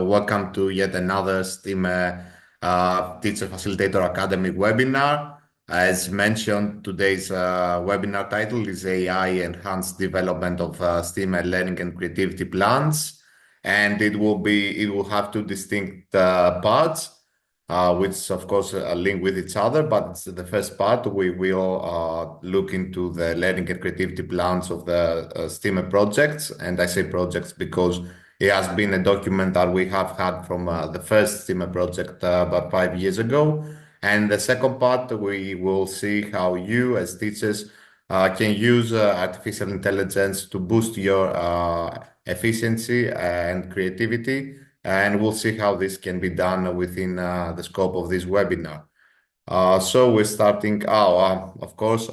welcome to yet another STEAME Teacher Facilitator Academy webinar. As mentioned, today's webinar title is AI Enhanced Development of STEAM Learning and Creativity Plans, and it will have two distinct parts, which of course link with each other. But it's the first part we will look into the learning and creativity plans of the STEAM projects, and I say projects because it has been a document that we have had from the first STEAM project about 5 years ago. And the second part, we will see how you as teachers can use artificial intelligence to boost your efficiency and creativity. And we'll see how this can be done within the scope of this webinar. So we're starting. Of course,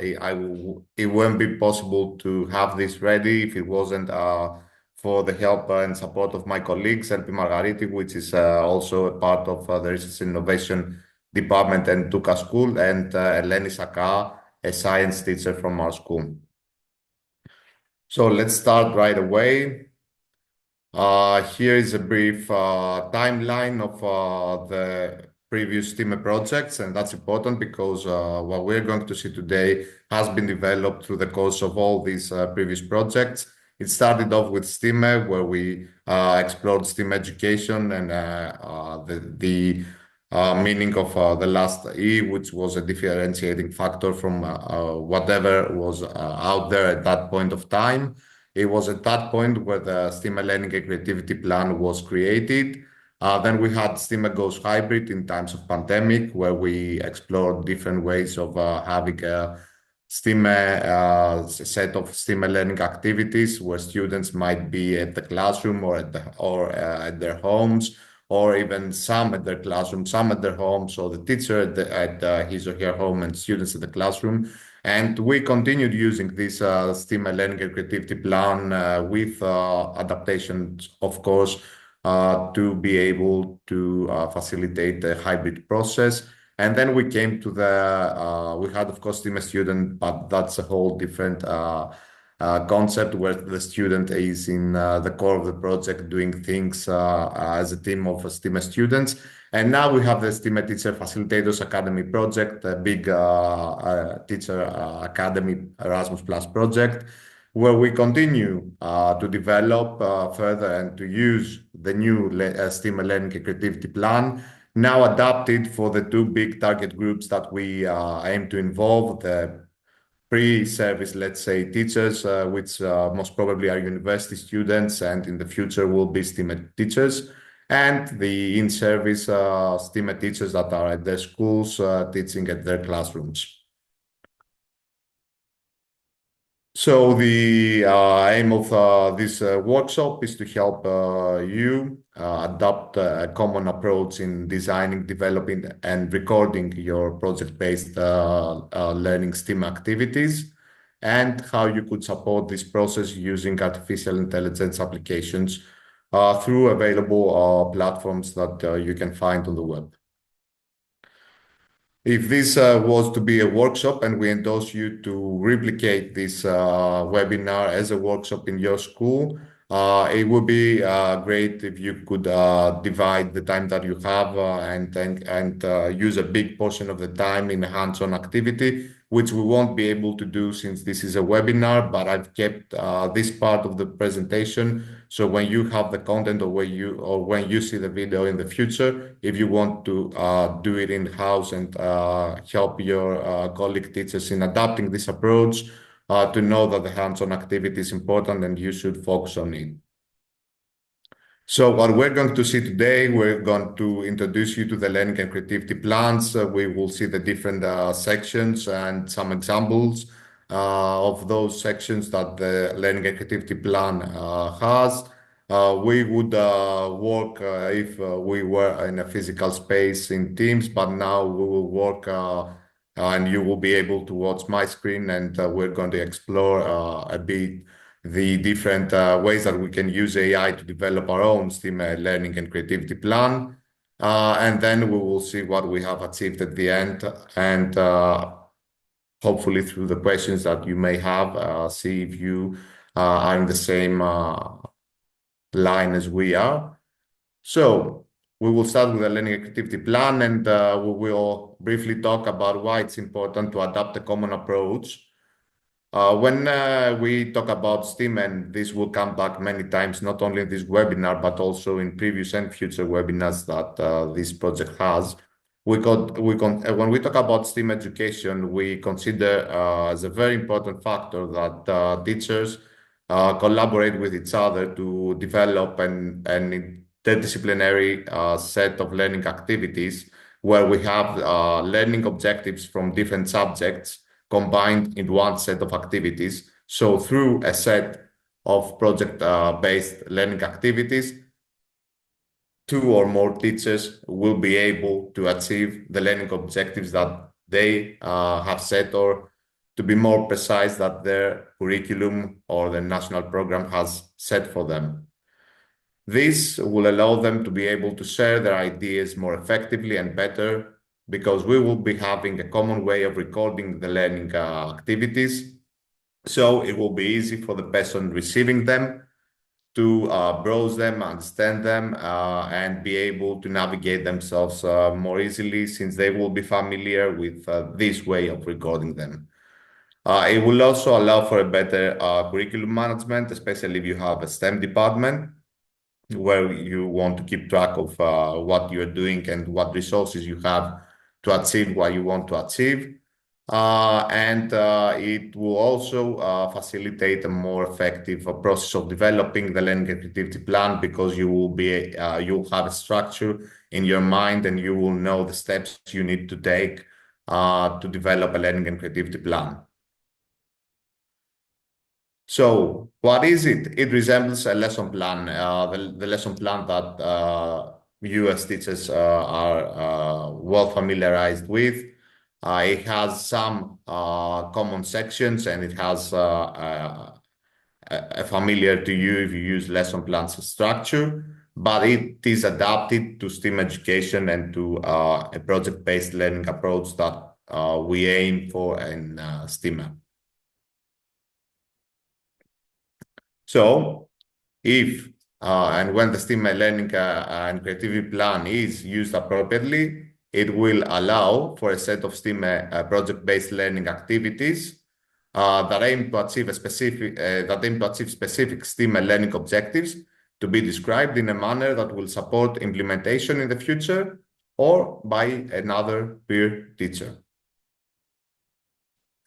it won't be possible to have this ready if it wasn't for the help and support of my colleagues, Elpi Margariti, which is also a part of the Research and Innovation Department and Doukas School, and Eleni Saka, a science teacher from our school. So let's start right away. Here is a brief timeline of the previous STEAM projects, and that's important because what we're going to see today has been developed through the course of all these previous projects. It started off with STEAM, where we explored STEAM education and the meaning of the last E, which was a differentiating factor from whatever was out there at that point of time. It was at that point where the STEAM Learning and Creativity Plan was created. Then we had STEAM Goes Hybrid in times of pandemic, where we explored different ways of having a STEAM set of STEAM learning activities where students might be at the classroom or at their homes, or even some at their classroom, some at their homes, or the teacher at his or her home and students at the classroom. And we continued using this STEAM Learning and Creativity Plan with adaptations, of course, to be able to facilitate the hybrid process. And then we came to we had, of course, STEAM student, but that's a whole different concept where the student is in the core of the project doing things as a team of STEAM students. And now we have the STEAM Teacher Facilitators Academy project, a big teacher academy Erasmus Plus project, where we continue to develop further and to use the new STEAM Learning and Creativity Plan, now adapted for the two big target groups that we aim to involve, the pre-service, let's say, teachers, which most probably are university students and in the future will be STEAM teachers, and the in-service STEAM teachers that are at their schools teaching at their classrooms. So the aim of this workshop is to help you adopt a common approach in designing, developing, and recording your project-based learning STEAM activities, and how you could support this process using artificial intelligence applications through available platforms that you can find on the web. If this was to be a workshop and we endorse you to replicate this webinar as a workshop in your school, it would be great if you could divide the time that you have and use a big portion of the time in a hands-on activity, which we won't be able to do since this is a webinar, but I've kept this part of the presentation. So when you have the content or when you see the video in the future, if you want to do it in-house and help your colleague teachers in adapting this approach, to know that the hands-on activity is important and you should focus on it. So what we're going to see today, we're going to introduce you to the learning and creativity plans. We will see the different sections and some examples of those sections that the learning and creativity plan has. We would work if we were in a physical space in Teams, but now we will work and you will be able to watch my screen, and we're going to explore a bit the different ways that we can use AI to develop our own STEAM learning and creativity plan. And then we will see what we have achieved at the end, and hopefully through the questions that you may have, see if you are in the same line as we are. So we will start with the learning activity plan, and we will briefly talk about why it's important to adopt a common approach. When we talk about STEAM, and this will come back many times, not only in this webinar, but also in previous and future webinars that this project has, when we talk about STEAM education, we consider as a very important factor that teachers collaborate with each other to develop an interdisciplinary set of learning activities where we have learning objectives from different subjects combined in one set of activities. So through a set of project-based learning activities, two or more teachers will be able to achieve the learning objectives that they have set, or to be more precise, that their curriculum or the national program has set for them. This will allow them to be able to share their ideas more effectively and better, because we will be having a common way of recording the learning activities. So it will be easy for the person receiving them to browse them, understand them, and be able to navigate themselves more easily, since they will be familiar with this way of recording them. It will also allow for a better curriculum management, especially if you have a STEM department where you want to keep track of what you're doing and what resources you have to achieve what you want to achieve. And it will also facilitate a more effective process of developing the learning activity plan, because you'll have a structure in your mind, and you will know the steps you need to take to develop a learning and creativity plan. So what is it? It resembles a lesson plan, the lesson plan that you as teachers are well familiarized with. It has some common sections, and it has familiar to you if you use lesson plans structure, but it is adapted to STEAM education and to a project-based learning approach that we aim for in STEAM. So if and when the STEAM learning and creativity plan is used appropriately, it will allow for a set of STEAM project-based learning activities that aim to achieve specific STEAM learning objectives to be described in a manner that will support implementation in the future or by another peer teacher.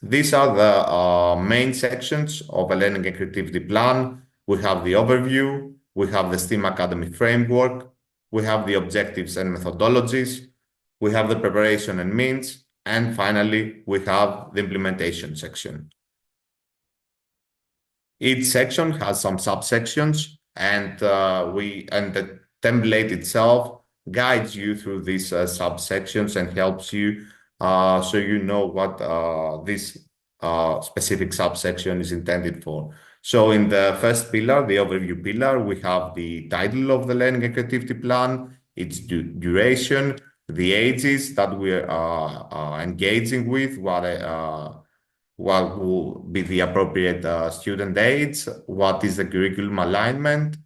These are the main sections of a learning and creativity plan. We have the overview, we have the STEAM Academy framework, we have the objectives and methodologies, we have the preparation and means, and finally, we have the implementation section. Each section has some subsections, and the template itself guides you through these subsections and helps you so you know what this specific subsection is intended for. So in the first pillar, the overview pillar, we have the title of the learning and creativity plan, its duration, the ages that we're engaging with, what will be the appropriate student age, what is the curriculum alignment,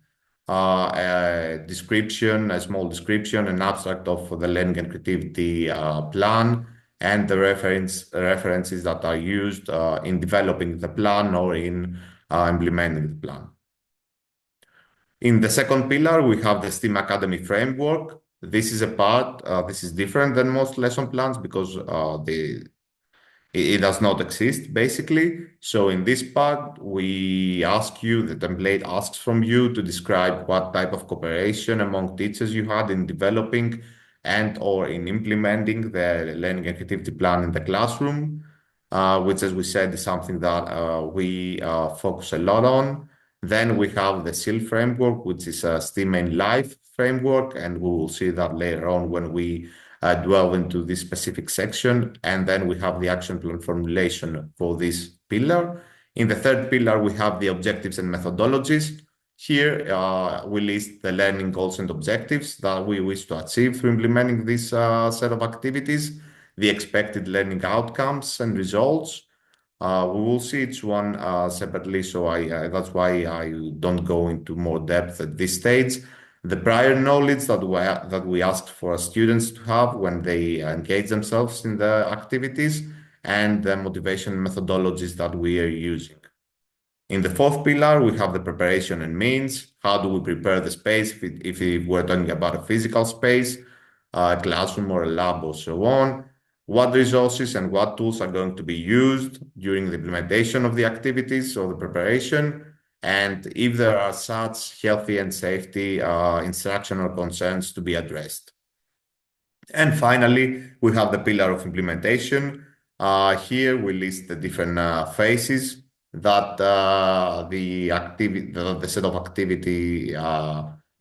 a small description, an abstract of the learning and creativity plan, and the references that are used in developing the plan or in implementing the plan. In the second pillar, we have the STEAM Academy framework. This is this is different than most lesson plans, because it does not exist, basically. So in this part, the template asks from you to describe what type of cooperation among teachers you had in developing and or in implementing the learning and creativity plan in the classroom, which, as we said, is something that we focus a lot on. Then we have the SEAL framework, which is a STEAM in Life framework, and we will see that later on when we delve into this specific section. And then we have the action plan formulation for this pillar. In the third pillar, we have the objectives and methodologies. Here, we list the learning goals and objectives that we wish to achieve through implementing this set of activities, the expected learning outcomes and results. We will see each one separately, so that's why I don't go into more depth at this stage. the prior knowledge that we asked for students to have when they engage themselves in the activities, and the motivation methodologies that we are using. In the fourth pillar, we have the preparation and means. How do we prepare the space if we're talking about a physical space, a classroom or a lab or so on? What resources and what tools are going to be used during the implementation of the activities or the preparation? And if there are such healthy and safety instructional concerns to be addressed. And finally, we have the pillar of implementation. Here we list the different phases that the set of activity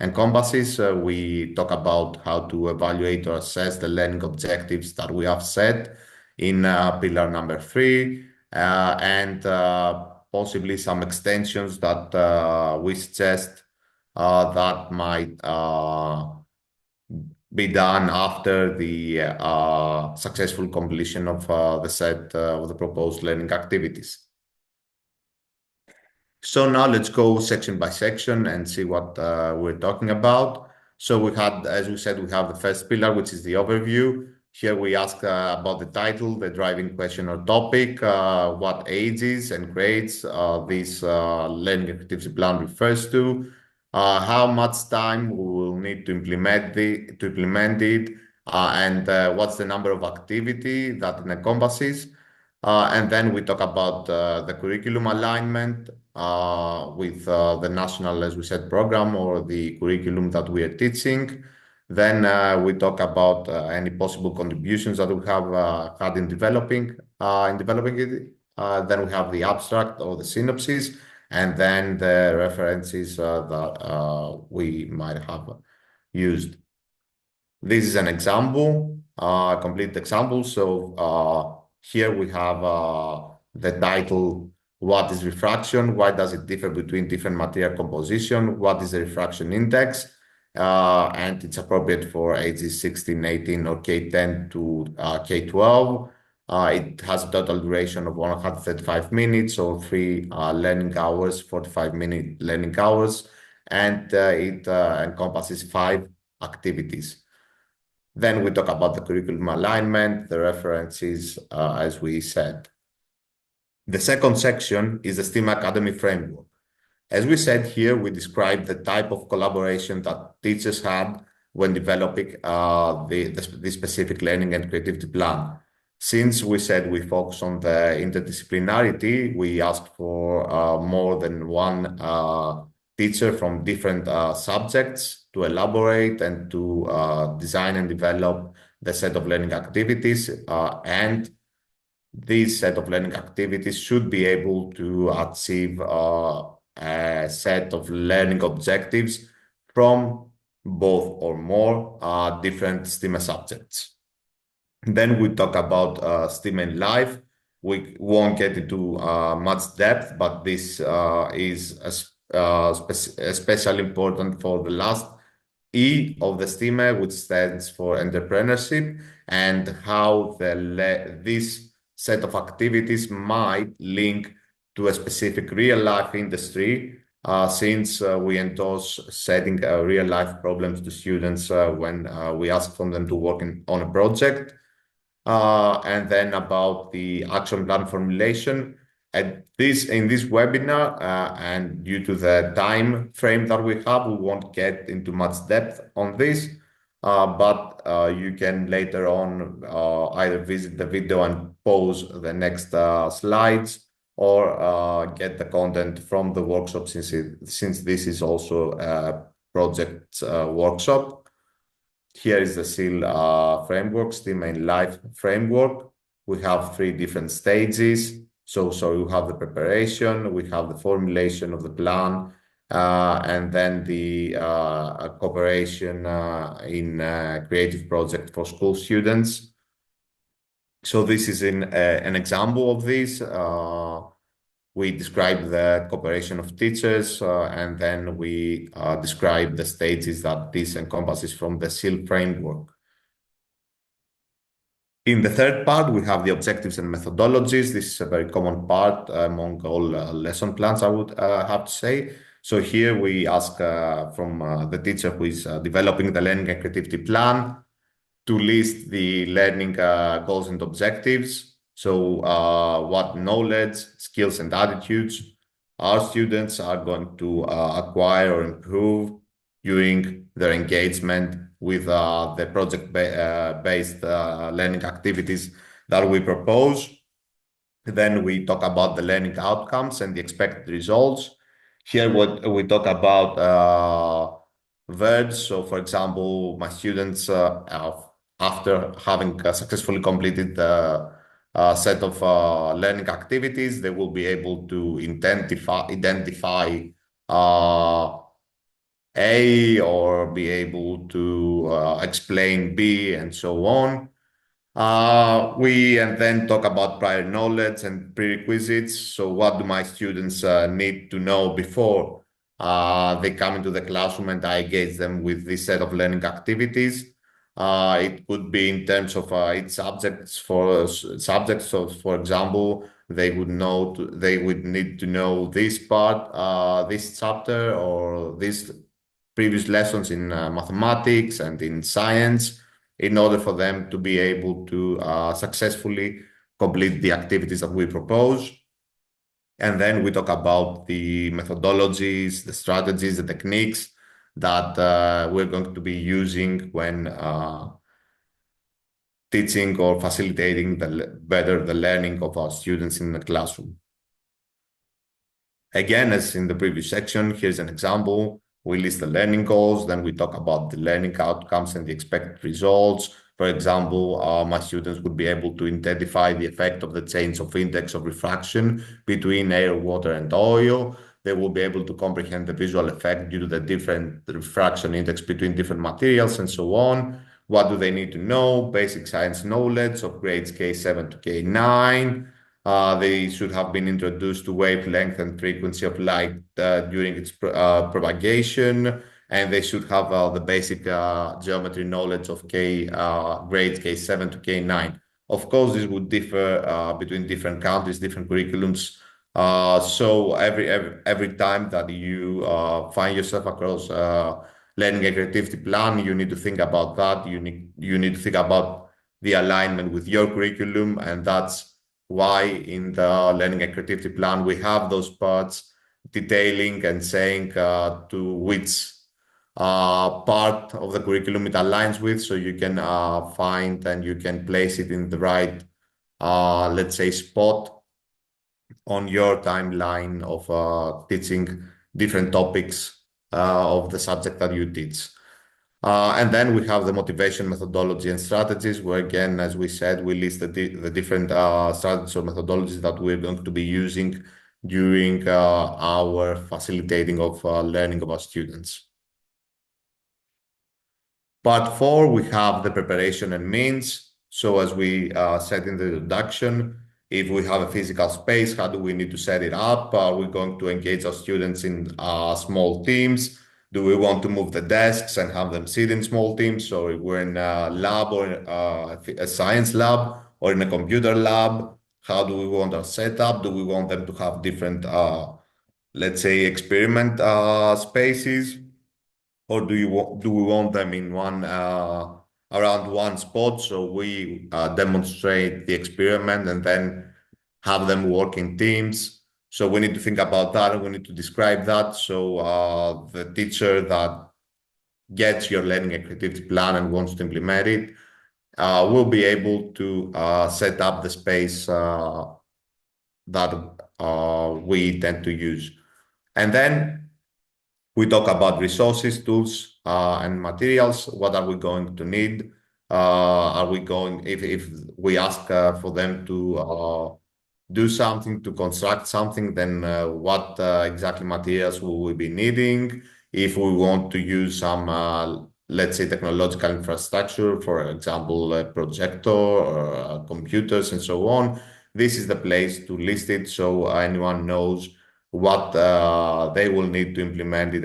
encompasses. We talk about how to evaluate or assess the learning objectives that we have set in pillar number 3, and possibly some extensions that we suggest that might be done after the successful completion of the set of the proposed learning activities. So now let's go section by section and see what we're talking about. So we had, as we said, we have the first pillar, which is the overview. Here we ask about the title, the driving question or topic, what ages and grades this learning activity plan refers to, how much time we will need to implement it, and what's the number of activity that it encompasses. And then we talk about the curriculum alignment with the national, as we said, program or the curriculum that we are teaching. Then we talk about any possible contributions that we have had in developing it. Then we have the abstract or the synopsis, and then the references that we might have used. This is an example, a complete example. So here we have the title, what is refraction? Why does it differ between different material composition? What is the refraction index? And it's appropriate for ages 16, 18, or K10 to K12. It has a total duration of 135 minutes or 3 learning hours, 45-minute learning hours, and it encompasses 5 activities. Then we talk about the curriculum alignment, the references, as we said. The second section is the STEAM Academy framework. As we said here, we describe the type of collaboration that teachers had when developing the specific learning and creativity plan. Since we said we focus on the interdisciplinarity, we asked for more than one teacher from different subjects to elaborate and to design and develop the set of learning activities, and this set of learning activities should be able to achieve a set of learning objectives from both or more different STEAM subjects. Then we talk about STEAM in life. We won't get into much depth, but this is especially important for the last E of the STEAM, which stands for entrepreneurship, and how this set of activities might link to a specific real-life industry, since we endorse setting real-life problems to students when we ask from them to work on a project. And then about the action plan formulation. In this webinar, and due to the time frame that we have, we won't get into much depth on this, but you can later on either visit the video and pause the next slides, or get the content from the workshop, since this is also a project workshop. Here is the SEAL framework, STEAM in Life framework. We have 3 different stages. So you have the preparation, we have the formulation of the plan, and then the cooperation in a creative project for school students. So this is an example of this. We describe the cooperation of teachers, and then we describe the stages that this encompasses from the SEAL framework. In the third part, we have the objectives and methodologies. This is a very common part among all lesson plans, I would have to say. So here we ask from the teacher who is developing the learning and creativity plan to list the learning goals and objectives. So what knowledge, skills, and attitudes our students are going to acquire or improve during their engagement with the project-based learning activities that we propose. Then we talk about the learning outcomes and the expected results. Here, what we talk about verbs. So, for example, my students, after having successfully completed the set of learning activities, they will be able to identify uh, A or be able to explain B and so on. We and then talk about prior knowledge and prerequisites. So what do my students need to know before they come into the classroom and I engage them with this set of learning activities? It could be in terms of its subjects for subjects. So for example, they would need to know this part, this chapter, or this previous lessons in mathematics and in science in order for them to be able to successfully complete the activities that we propose. And then we talk about the methodologies, the strategies, the techniques that we're going to be using when teaching or facilitating better the learning of our students in the classroom. Again, as in the previous section, here's an example. We list the learning goals, then we talk about the learning outcomes and the expected results. For example, my students would be able to identify the effect of the change of index of refraction between air, water, and oil. They will be able to comprehend the visual effect due to the different refraction index between different materials and so on. What do they need to know? Basic science knowledge of grades K7 to K9. They should have been introduced to wavelength and frequency of light during its propagation, and they should have the basic geometry knowledge of grades K7 to K9. Of course, this would differ between different countries, different curriculums. So every time that you find yourself across learning a creativity plan, you need to think about that. You need to think about the alignment with your curriculum, and that's why in the learning and creativity plan we have those parts detailing and saying to which part of the curriculum it aligns with, so you can find and you can place it in the right, let's say, spot on your timeline of teaching different topics of the subject that you teach. And then we have the motivation methodology and strategies, where again, as we said, we list the different strategies or methodologies that we're going to be using during our facilitating of learning of our students. Part 4, we have the preparation and means. So as we said in the introduction, if we have a physical space, how do we need to set it up? Are we going to engage our students in small teams? Do we want to move the desks and have them sit in small teams? So if we're in a lab or a science lab or in a computer lab, how do we want our setup? Do we want them to have different, let's say, experiment spaces? Or do we want them in one around one spot, so we demonstrate the experiment and then have them work in teams? So we need to think about that, and we need to describe that. So the teacher that gets your learning and creativity plan and wants to implement it will be able to set up the space that we tend to use. And then we talk about resources, tools, and materials. What are we going to need? Are we going, if we ask for them to do something, to construct something, then what exactly materials will we be needing? If we want to use some, let's say, technological infrastructure, for example, a projector or computers and so on, this is the place to list it so anyone knows what they will need to implement it,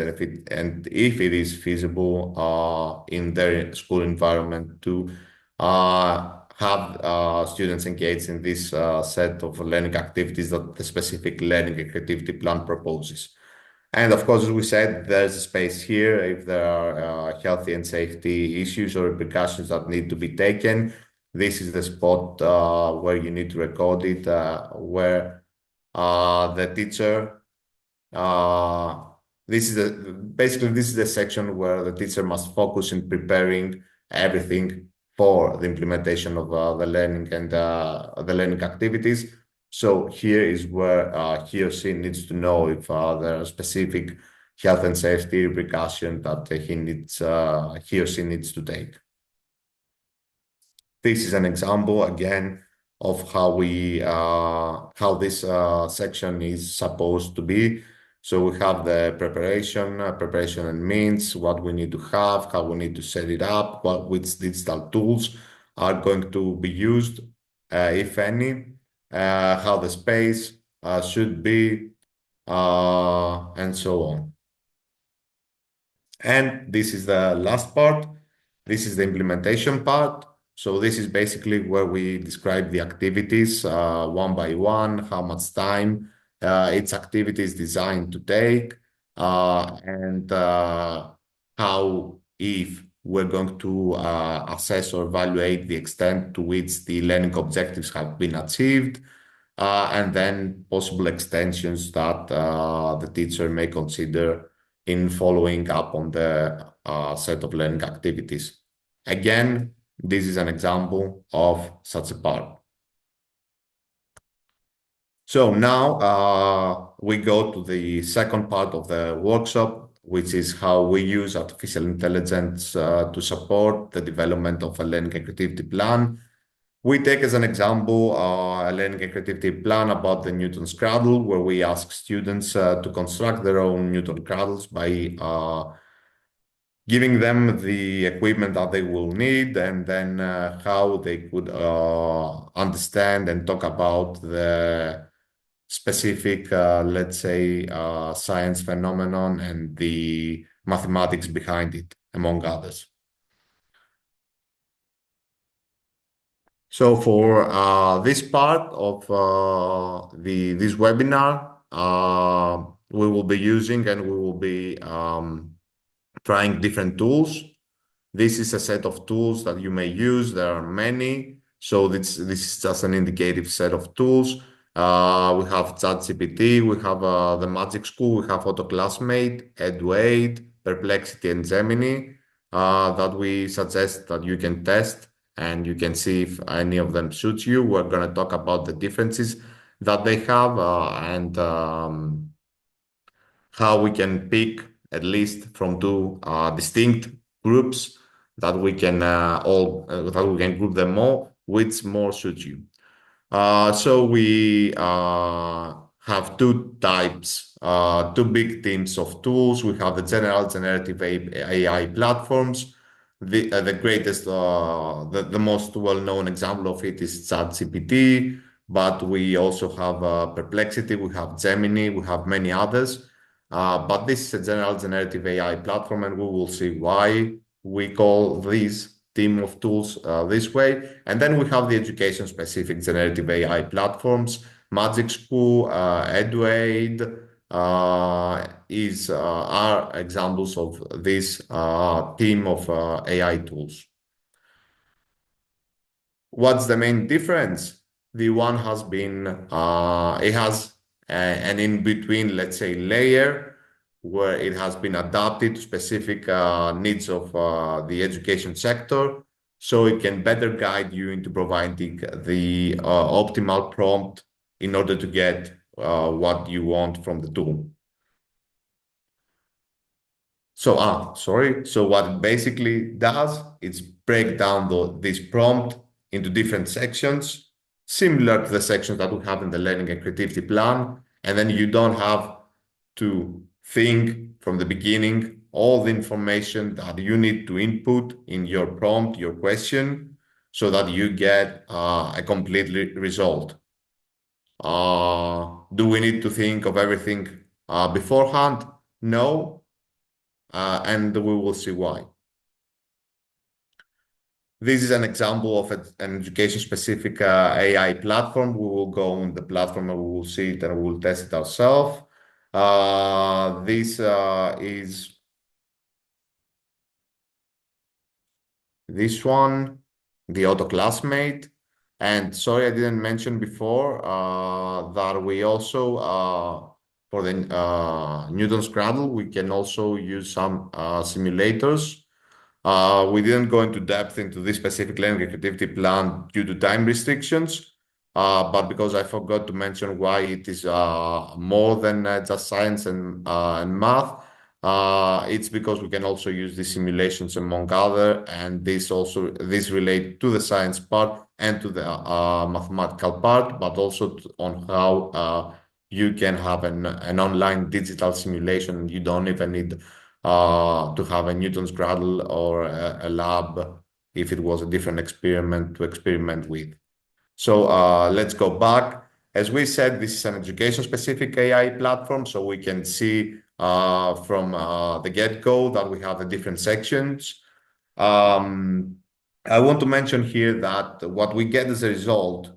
and if it is feasible in their school environment to have students engaged in this set of learning activities that the specific learning and creativity plan proposes. And of course, as we said, there's a space here if there are healthy and safety issues or repercussions that need to be taken. This is the spot where you need to record it, where the teacher uh, basically this is the section where the teacher must focus in preparing everything for the implementation of the learning and the learning activities. So here is where he or she needs to know if there are specific health and safety repercussions that he or she needs to take. This is an example again of how this section is supposed to be. So we have the preparation and means, what we need to have, how we need to set it up, which digital tools are going to be used, if any, how the space should be, and so on. And this is the last part. This is the implementation part. So this is basically where we describe the activities one by one, how much time each activity is designed to take, and how, if we're going to assess or evaluate the extent to which the learning objectives have been achieved, and then possible extensions that the teacher may consider in following up on the set of learning activities. Again, this is an example of such a part. So now we go to the second part of the workshop, which is how we use artificial intelligence to support the development of a learning and creativity plan. We take as an example a learning and creativity plan about the Newton's cradle, where we ask students to construct their own Newton cradles by giving them the equipment that they will need, and then how they could understand and talk about the specific, let's say, science phenomenon and the mathematics behind it, among others. So for this part of this webinar, we will be using and we will be trying different tools. This is a set of tools that you may use. There are many. So this is just an indicative set of tools. We have ChatGPT, we have the Magic School, we have AutoClassmate, EduAid, Perplexity, and Gemini that we suggest that you can test and you can see if any of them suits you. We're going to talk about the differences that they have and how we can pick at least from two distinct groups that we can group them all, which more suits you. So we have two types, two big teams of tools. We have the general generative AI platforms. The greatest, the most well-known example of it is ChatGPT, but we also have Perplexity, we have Gemini, we have many others. But this is a general generative AI platform, and we will see why we call this team of tools this way. And then we have the education-specific generative AI platforms. Magic School, EduAid are examples of this team of AI tools. What's the main difference? The one has been, it has an in-between, let's say, layer where it has been adapted to specific needs of the education sector, so it can better guide you into providing the optimal prompt in order to get what you want from the tool. So what it basically does is break down this prompt into different sections, similar to the sections that we have in the learning and creativity plan. And then you don't have to think from the beginning all the information that you need to input in your prompt, your question, so that you get a complete result. Do we need to think of everything beforehand? No. And we will see why. This is an example of an education-specific AI platform. We will go on the platform and we will see it and we will test it ourselves. This is this one, the auto classmate. And sorry, I didn't mention before that we also, for the Newton's Cradle, we can also use some simulators. We didn't go into depth into this specific learning activity plan due to time restrictions, but because I forgot to mention why it is more than just science and math, it's because we can also use the simulations among other, and this relate to the science part and to the mathematical part, but also on how you can have an online digital simulation. You don't even need to have a Newton's Cradle or a lab if it was a different experiment to experiment with. So let's go back. As we said, this is an education-specific AI platform, so we can see from the get-go that we have the different sections. I want to mention here that what we get as a result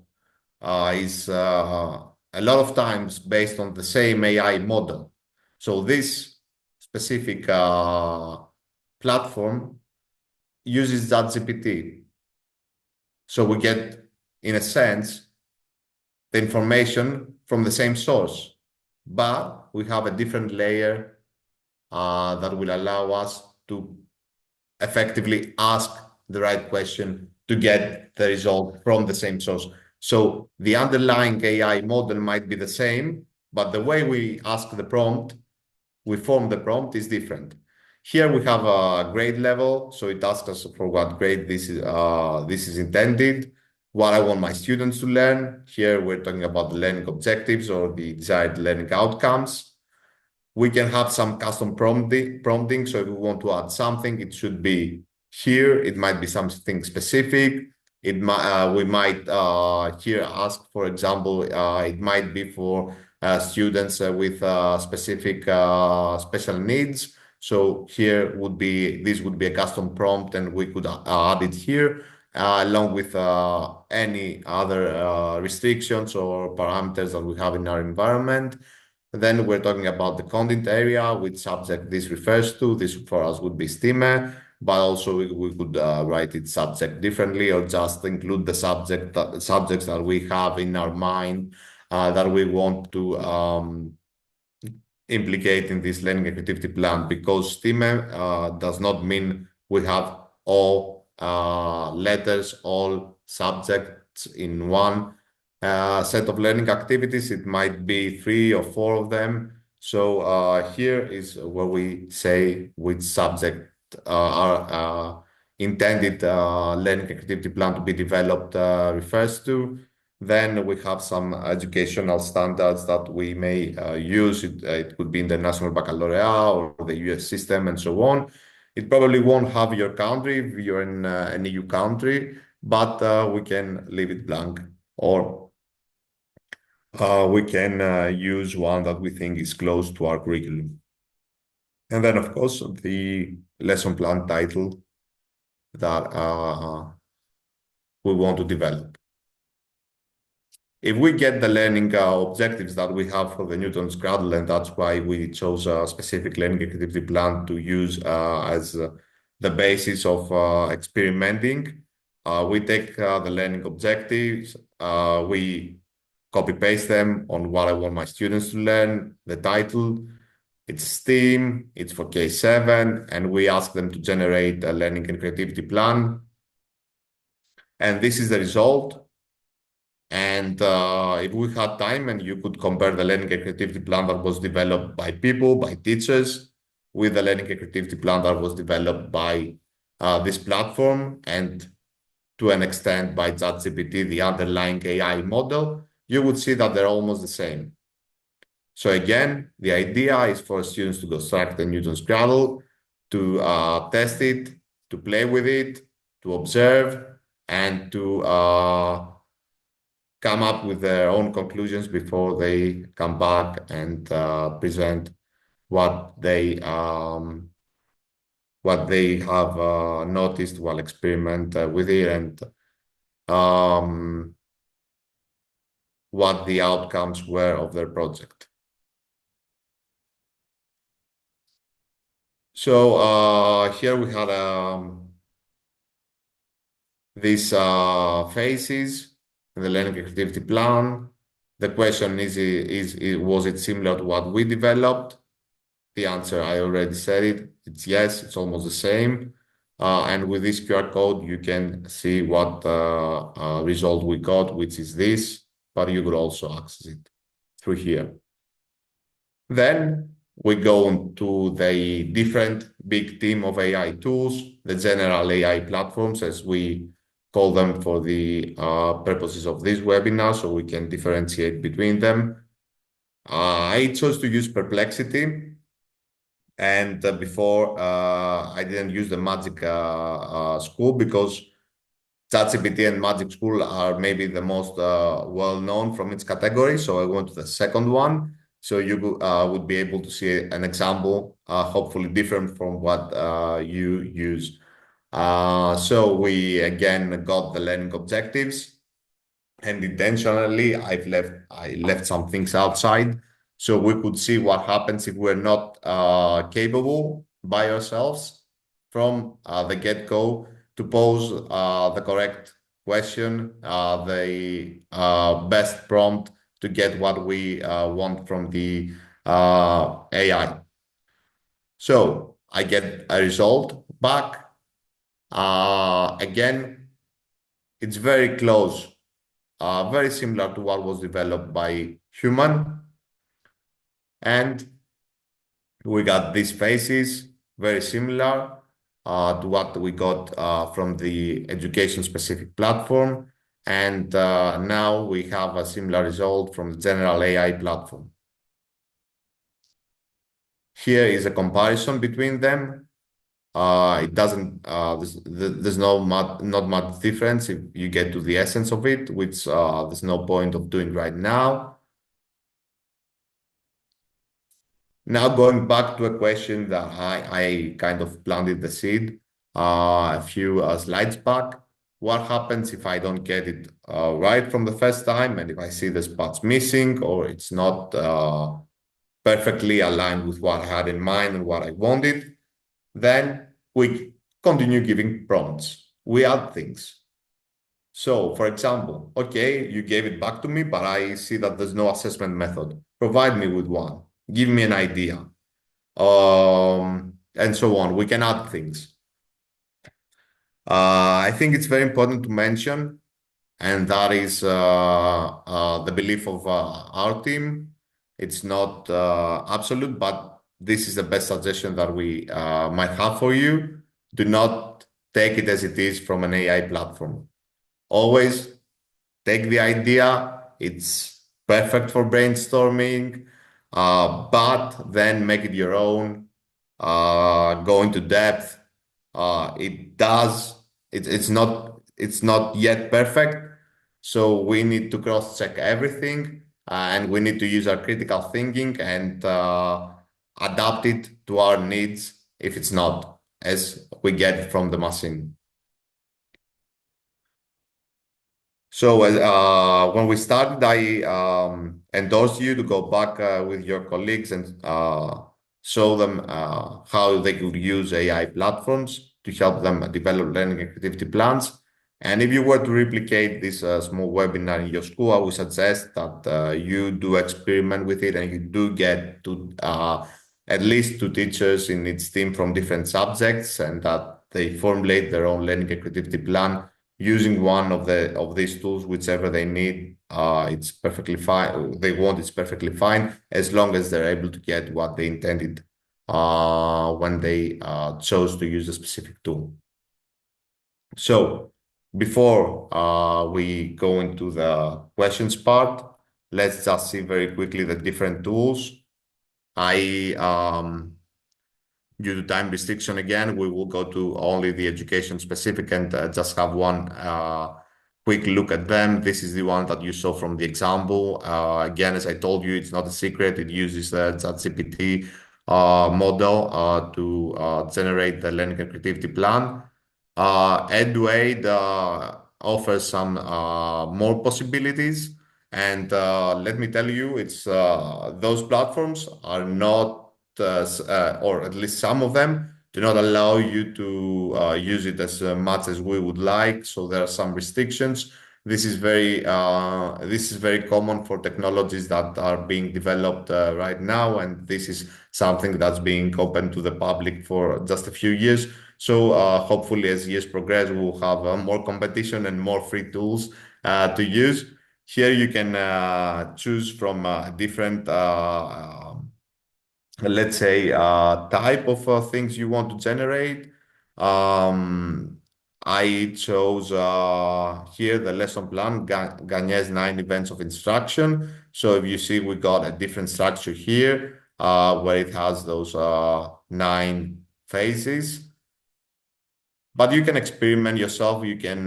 is a lot of times based on the same AI model. So this specific platform uses ChatGPT. So we get, in a sense, the information from the same source, but we have a different layer that will allow us to effectively ask the right question to get the result from the same source. So the underlying AI model might be the same, but the way we ask the prompt, we form the prompt is different. Here we have a grade level, so it asks us for what grade this is intended, what I want my students to learn. Here we're talking about the learning objectives or the desired learning outcomes. We can have some custom prompting. So if we want to add something, it should be here. It might be something specific. We might here ask, for example, it might be for students with specific special needs. So here this would be a custom prompt, and we could add it here along with any other restrictions or parameters that we have in our environment. Then we're talking about the content area, which subject this refers to. This for us would be STEAME, but also we could write it subject differently or just include the subjects that we have in our mind that we want to implicate in this learning activity plan, because STEAME does not mean we have all letters, all subjects in one set of learning activities. It might be 3 or 4 of them. So here is where we say which subject our intended learning activity plan to be developed refers to. Then we have some educational standards that we may use. It could be in the National Baccalaureate or the US system and so on. It probably won't have your country if you're in an EU country, but we can leave it blank, or we can use one that we think is close to our curriculum. And then, of course, the lesson plan title that we want to develop. If we get the learning objectives that we have for the Newton's Cradle, and that's why we chose a specific learning activity plan to use as the basis of experimenting, we take the learning objectives, we copy paste them on what I want my students to learn, the title, it's STEAM, it's for K7, and we ask them to generate a learning and creativity plan. And this is the result. And if we had time and you could compare the learning and creativity plan that was developed by people, by teachers, with the learning and creativity plan that was developed by this platform, and to an extent by ChatGPT, the underlying AI model, you would see that they're almost the same. So again, the idea is for students to construct the Newton's Cradle, to test it, to play with it, to observe, and to come up with their own conclusions before they come back and present what they have noticed while experiment with it, and what the outcomes were of their project. So here we had these phases in the learning activity plan. The question is was it similar to what we developed? The answer, I already said it. It's yes, it's almost the same. And with this QR code, you can see what result we got, which is this, but you could also access it through here. Then we go into the different big team of AI tools, the general AI platforms, as we call them for the purposes of this webinar, so we can differentiate between them. I chose to use Perplexity, and before I didn't use the Magic School because ChatGPT and Magic School are maybe the most well-known from its category. So I went to the second one. So you would be able to see an example, hopefully different from what you use. So we again got the learning objectives, and intentionally I left some things outside so we could see what happens if we're not capable by ourselves from the get-go to pose the correct question, the best prompt to get what we want from the AI. So I get a result back. Again, it's very close, very similar to what was developed by human. And we got these phases, very similar to what we got from the education-specific platform. And now we have a similar result from the general AI platform. Here is a comparison between them. It doesn't, there's not much difference if you get to the essence of it, which there's no point of doing right now. Now going back to a question that I kind of planted the seed a few slides back. What happens if I don't get it right from the first time, and if I see the spots missing or it's not perfectly aligned with what I had in mind and what I wanted? Then we continue giving prompts. We add things. So, for example, okay, you gave it back to me, but I see that there's no assessment method. Provide me with one. Give me an idea, and so on. We can add things. I think it's very important to mention, and that is the belief of our team. It's not absolute, but this is the best suggestion that we might have for you. Do not take it as it is from an AI platform. Always take the idea, it's perfect for brainstorming, but then make it your own, go into depth. It's not yet perfect, so we need to cross-check everything, and we need to use our critical thinking and adapt it to our needs if it's not, as we get it from the machine. So when we started, I endorsed you to go back with your colleagues and show them how they could use AI platforms to help them develop learning activity plans. And if you were to replicate this small webinar in your school, I would suggest that you do experiment with it and you do get to at least two teachers in each team from different subjects, and that they formulate their own learning activity plan using one of these tools, whichever they need. It's perfectly fine. They want it's perfectly fine as long as they're able to get what they intended when they chose to use a specific tool. So before we go into the questions part, let's just see very quickly the different tools. Due to time restriction again, we will go to only the education specific and just have one quick look at them. This is the one that you saw from the example. Again, as I told you, it's not a secret. It uses the ChatGPT model to generate the learning and creativity plan. EdWaid offers some more possibilities. And let me tell you, it's those platforms are not or at least some of them, do not allow you to use it as much as we would like. So there are some restrictions. This is very common for technologies that are being developed right now, and this is something that's being open to the public for just a few years. So hopefully, as years progress, we'll have more competition and more free tools to use. Here you can choose from different, let's say, type of things you want to generate. Um, I chose here the lesson plan, Gagne's 9 events of instruction. So if you see, we got a different structure here where it has those 9 phases. But you can experiment yourself. You can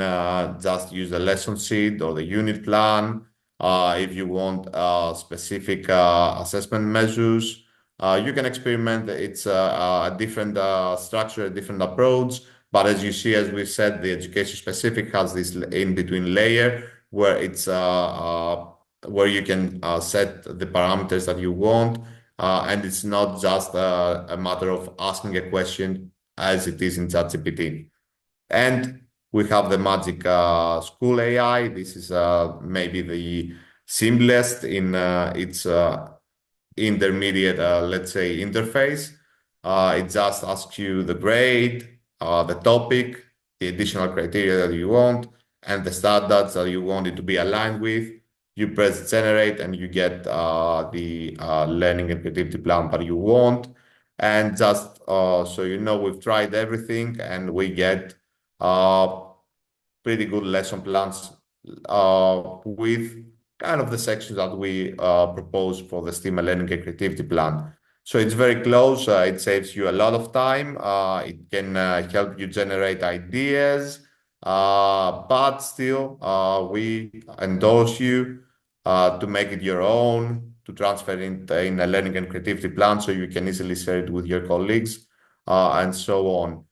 just use the lesson sheet or the unit plan. If you want specific assessment measures, you can experiment. It's a different structure, a different approach. But as you see, as we said, the education specific has this in-between layer where where you can set the parameters that you want. And it's not just a matter of asking a question as it is in ChatGPT. And we have the Magic School AI. This is maybe the simplest in its intermediate, let's say, interface. It just asks you the grade, the topic, the additional criteria that you want, and the standards that you want it to be aligned with. You press generate and you get the learning and creativity plan that you want. And just so you know, we've tried everything and we get uh, pretty good lesson plans with kind of the sections that we propose for the STEAM Learning and Creativity Plan. So it's very close. It saves you a lot of time. It can help you generate ideas, but still, we endorse you to make it your own, to transfer it in a learning and creativity plan so you can easily share it with your colleagues and so on.